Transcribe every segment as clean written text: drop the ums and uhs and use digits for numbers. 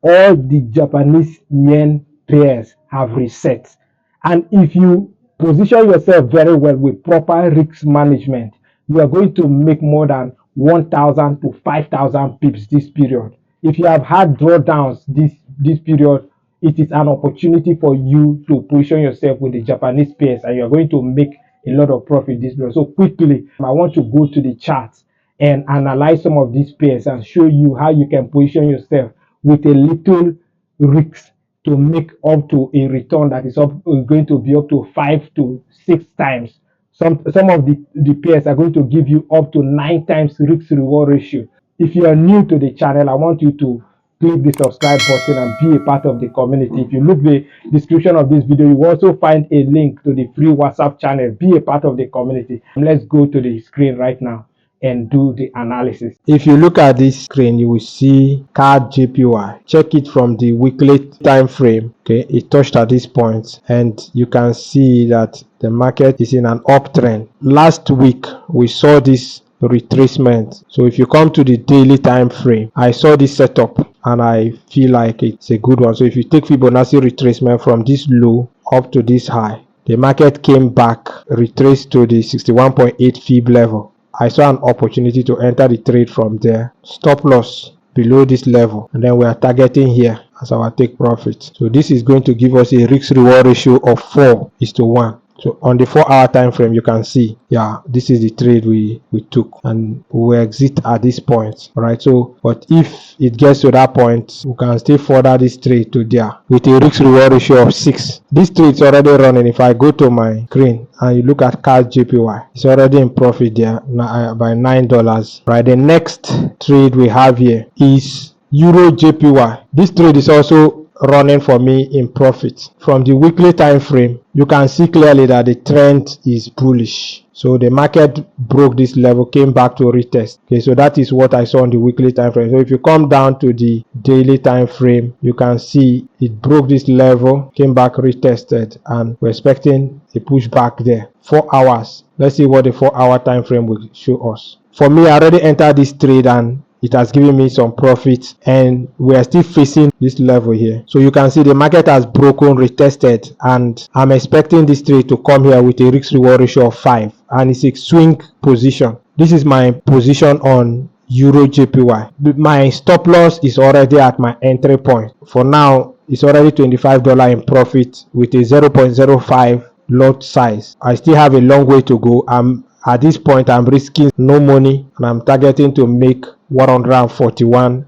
all the Japanese yen pairs have reset. And if you position yourself very well with proper risk management, you are going to make more than 1,000 to 5,000 pips this period. If you have had drawdowns this period, it is an opportunity for you to position yourself with the Japanese pairs, and you're going to make a lot of profit this period. So quickly, I want to go to the charts and analyze some of these pairs and show you how you can position yourself with a little risk to make up to a return that is going to be up to 5 to 6 times. Some of the pairs are going to give you up to 9 times risk reward ratio. If you are new to the channel, I want you to click the subscribe button and be a part of the community. If you look the description of this video, you will also find a link to the free WhatsApp channel. Be a part of the community. Let's go to the screen right now and do the analysis. If you look at this screen, you will see CADJPY. Check it from the weekly time frame. Okay, it touched at this point, and you can see that the market is in an uptrend. Last week we saw this retracement. So if you come to the daily time frame, I saw this setup and I feel like it's a good one. So if you take Fibonacci retracement from this low up to this high, the market came back, retraced to the 61.8 fib level. I saw an opportunity to enter the trade from there. Stop loss below this level, and then we are targeting here as our take profit. So this is going to give us a risk reward ratio of 4:1. So on the 4-hour time frame, you can see, yeah, this is the trade we took, and we exit at this point. All right, so but if it gets to that point, we can still further this trade to there with a risk reward ratio of 6. This trade is already running. If I go to my screen and you look at CADJPY, it's already in profit there by $9. Right, the next trade we have here is EURJPY. This trade is also running for me in profit. From the weekly time frame, you can see clearly that the trend is bullish. So the market broke this level, came back to retest. Okay, so that is what I saw on the weekly time frame. So if you come down to the daily time frame, you can see it broke this level, came back, retested, and we're expecting a pushback there. 4 hours. Let's see what the 4-hour time frame will show us. For me, I already entered this trade and it has given me some profit, and we are still facing this level here. So you can see the market has broken, retested, and I'm expecting this trade to come here with a risk reward ratio of 5, and it's a swing position. This is my position on EURJPY. My stop loss is already at my entry point. For now, it's already $25 in profit with a 0.05 lot size. I still have a long way to go. At this point, I'm risking no money, and I'm targeting to make $141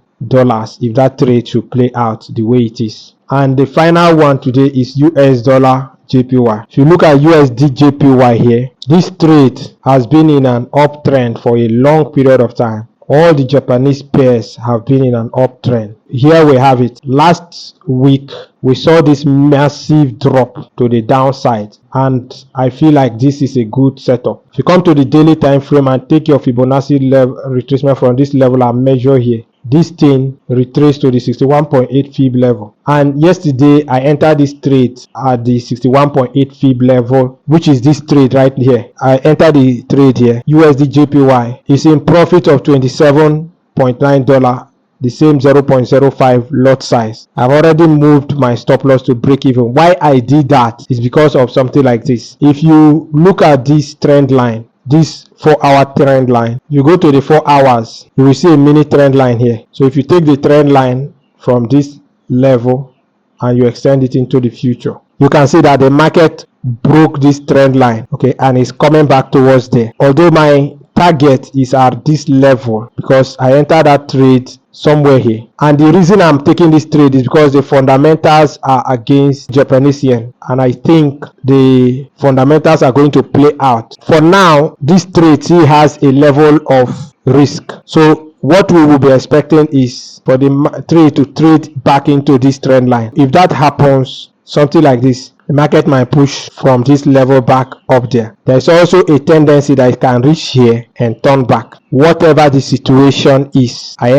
if that trade should play out the way it is. And the final one today is US dollar JPY. If you look at USDJPY here, this trade has been in an uptrend for a long period of time. All the Japanese pairs have been in an uptrend. Here we have it. Last week we saw this massive drop to the downside, and I feel like this is a good setup. If you come to the daily time frame and take your Fibonacci level retracement from this level and measure here, this thing retraced to the 61.8 fib level, and yesterday I entered this trade at the 61.8 fib level, which is this trade right here. I entered the trade here. USDJPY is in profit of $27.9, the same 0.05 lot size. I've already moved my stop loss to break even. Why I did that is because of something like this. If you look at this trend line, this 4-hour trend line, you go to the 4 hours, you will see a mini trend line here. So if you take the trend line from this level and you extend it into the future, you can see that the market broke this trend line, okay, and is coming back towards there. Although my target is at this level because I entered that trade somewhere here, and the reason I'm taking this trade is because the fundamentals are against Japanese yen, and I think the fundamentals are going to play out. For now, this trade still has a level of risk, so what we will be expecting is for the trade to trade back into this trend line. If that happens, something like this, the market might push from this level back up there. There's also a tendency that it can reach here and turn back. Whatever the situation is, I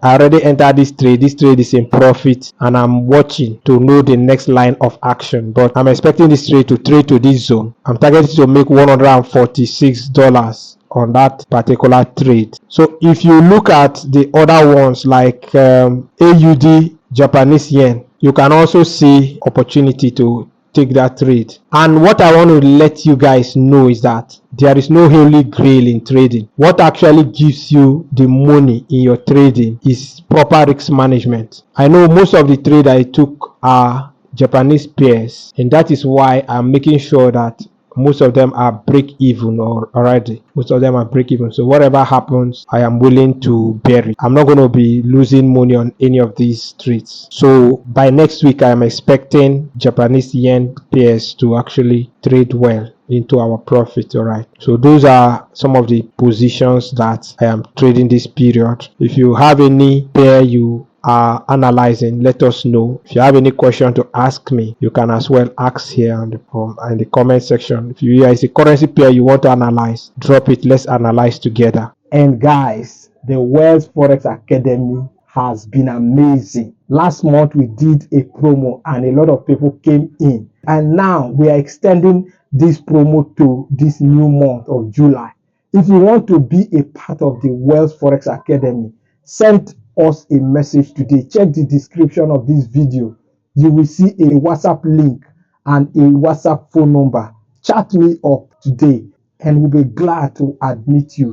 already entered this trade. This trade is in profit, and I'm watching to know the next line of action. But I'm expecting this trade to trade to this zone. I'm targeting to make $146 on that particular trade. So if you look at the other ones like AUD Japanese yen, you can also see opportunity to take that trade. And what I want to let you guys know is that there is no holy grail in trading. What actually gives you the money in your trading is proper risk management. I know most of the trade I took are Japanese pairs, and that is why I'm making sure that most of them are break even already. Most of them are break even. So whatever happens, I am willing to bear it. I'm not going to be losing money on any of these trades. So by next week, I am expecting Japanese yen pairs to actually trade well into our profit. All right, so those are some of the positions that I am trading this period. If you have any pair you are analyzing, let us know. If you have any question to ask me, you can as well ask here in the comment section. If you is a currency pair you want to analyze, drop it, let's analyze together. And guys, the Weldds Forex Academy has been amazing. Last month we did a promo and a lot of people came in, and now we are extending this promo to this new month of July. If you want to be a part of the Weldds Forex Academy, send us a message today. Check the description of this video. You will see a WhatsApp link and a WhatsApp phone number. Chat me up today and we'll be glad to admit you.